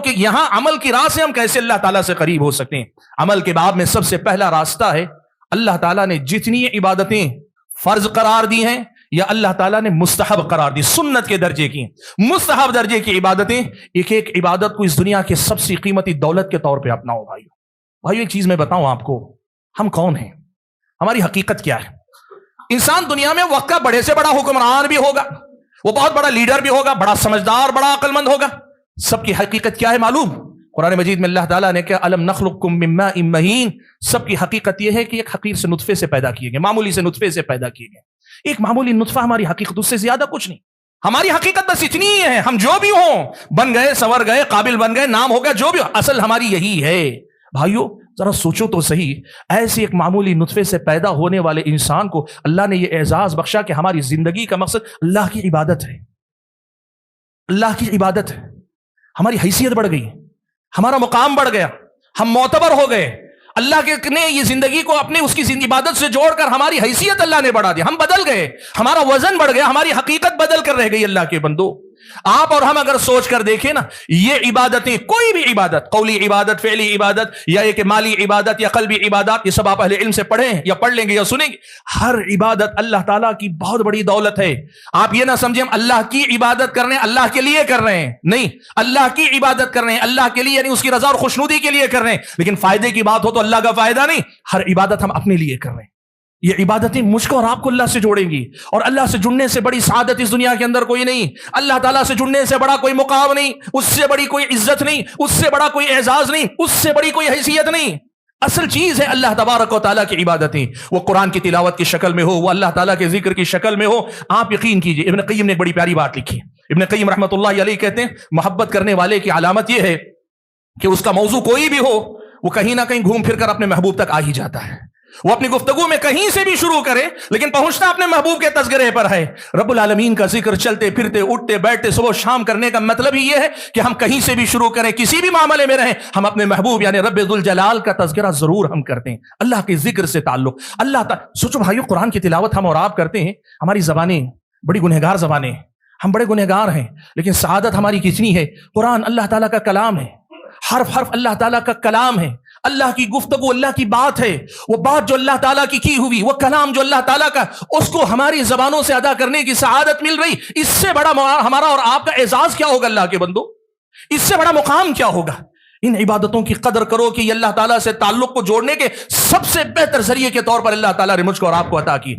کہ یہاں عمل کی راہ سے ہم کیسے اللہ تعالیٰ سے قریب ہو سکتے ہیں۔ عمل کے باب میں سب سے پہلا راستہ ہے، اللہ تعالیٰ نے جتنی عبادتیں فرض قرار دی ہیں یا اللہ تعالیٰ نے مستحب قرار دی، سنت کے درجے کی، مستحب درجے کی عبادتیں، ایک ایک عبادت کو اس دنیا کے سب سے قیمتی دولت کے طور پہ اپناؤ۔ بھائیو ایک چیز میں بتاؤں آپ کو، ہم کون ہیں، ہماری حقیقت کیا ہے؟ انسان دنیا میں وقت کا بڑے سے بڑا حکمران بھی ہوگا، وہ بہت بڑا لیڈر بھی ہوگا، بڑا سمجھدار، بڑا عقل مند ہوگا، سب کی حقیقت کیا ہے معلوم؟ قرآن مجید میں اللہ تعالیٰ نے کہا الم نخلقکم من ماء مہین، سب کی حقیقت یہ ہے کہ ایک حقیر سے نطفے سے پیدا کیے گئے، معمولی سے نطفے سے پیدا کیے گئے، ایک معمولی نطفہ ہماری حقیقت، اس سے زیادہ کچھ نہیں۔ ہماری حقیقت بس اتنی ہی ہے، ہم جو بھی ہوں، بن گئے، سنور گئے، قابل بن گئے، نام ہو گیا، جو بھی ہو، اصل ہماری یہی ہے۔ بھائیو ذرا سوچو تو صحیح، ایسے ایک معمولی نطفے سے پیدا ہونے والے انسان کو اللہ نے یہ اعزاز بخشا کہ ہماری زندگی کا مقصد اللہ کی عبادت ہے، اللہ کی عبادت ہے، ہماری حیثیت بڑھ گئی، ہمارا مقام بڑھ گیا، ہم معتبر ہو گئے، اللہ کے نے یہ زندگی کو اپنے اس کی عبادت سے جوڑ کر ہماری حیثیت اللہ نے بڑھا دی، ہم بدل گئے، ہمارا وزن بڑھ گیا، ہماری حقیقت بدل کر رہ گئی۔ اللہ کے بندو، آپ اور ہم اگر سوچ کر دیکھیں نا، یہ عبادتیں، کوئی بھی عبادت، قولی عبادت، فعلی عبادت، یا ایک مالی عبادت یا قلبی عبادت، یہ سب آپ اہل علم سے پڑھیں یا پڑھ لیں گے یا سنیں گے، ہر عبادت اللہ تعالیٰ کی بہت بڑی دولت ہے۔ آپ یہ نہ سمجھیں ہم اللہ کی عبادت کر رہے ہیں، اللہ کے لیے کر رہے ہیں، نہیں، اللہ کی عبادت کر رہے ہیں، اللہ کے لیے یعنی اس کی رضا اور خوشنودی کے لیے کر رہے ہیں، لیکن فائدے کی بات ہو تو اللہ کا فائدہ نہیں، ہر عبادت ہم اپنے لیے کر رہے ہیں۔ یہ عبادتیں مجھ کو اور آپ کو اللہ سے جوڑیں گی، اور اللہ سے جڑنے سے بڑی سعادت اس دنیا کے اندر کوئی نہیں، اللہ تعالیٰ سے جڑنے سے بڑا کوئی مقام نہیں، اس سے بڑی کوئی عزت نہیں، اس سے بڑا کوئی اعزاز نہیں، اس سے بڑی کوئی حیثیت نہیں۔ اصل چیز ہے اللہ تبارک و تعالیٰ کی عبادتیں، وہ قرآن کی تلاوت کی شکل میں ہو، وہ اللہ تعالیٰ کے ذکر کی شکل میں ہو۔ آپ یقین کیجئے، ابن قیم نے ایک بڑی پیاری بات لکھی، ابن قیم رحمۃ اللہ علیہ کہتے ہیں محبت کرنے والے کی علامت یہ ہے کہ اس کا موضوع کوئی بھی ہو، وہ کہیں نہ کہیں گھوم پھر کر اپنے محبوب تک آ ہی جاتا ہے۔ وہ اپنی گفتگو میں کہیں سے بھی شروع کرے لیکن پہنچنا اپنے محبوب کے تذکرے پر ہے۔ رب العالمین کا ذکر چلتے پھرتے، اٹھتے بیٹھتے، صبح شام کرنے کا مطلب ہی یہ ہے کہ ہم کہیں سے بھی شروع کریں، کسی بھی معاملے میں رہیں، ہم اپنے محبوب یعنی رب ذوالجلال کا تذکرہ ضرور ہم کرتے ہیں، اللہ کے ذکر سے تعلق، اللہ تعالیٰ۔ سوچو بھائیو، قرآن کی تلاوت ہم اور آپ کرتے ہیں، ہماری زبانیں بڑی گنہگار زبانیں ہیں، ہم بڑے گنہگار ہیں، لیکن سعادت ہماری کتنی ہے۔ قرآن اللہ تعالیٰ کا کلام ہے، حرف حرف اللہ تعالیٰ کا کلام ہے، اللہ کی گفتگو، اللہ کی بات ہے، وہ بات جو اللہ تعالیٰ کی ہوئی، وہ کلام جو اللہ تعالیٰ کا، اس کو ہماری زبانوں سے ادا کرنے کی سعادت مل رہی، اس سے بڑا ہمارا اور آپ کا اعزاز کیا ہوگا اللہ کے بندو؟ اس سے بڑا مقام کیا ہوگا؟ ان عبادتوں کی قدر کرو کہ یہ اللہ تعالیٰ سے تعلق کو جوڑنے کے سب سے بہتر ذریعے کے طور پر اللہ تعالیٰ نے مجھ کو اور آپ کو عطا کی۔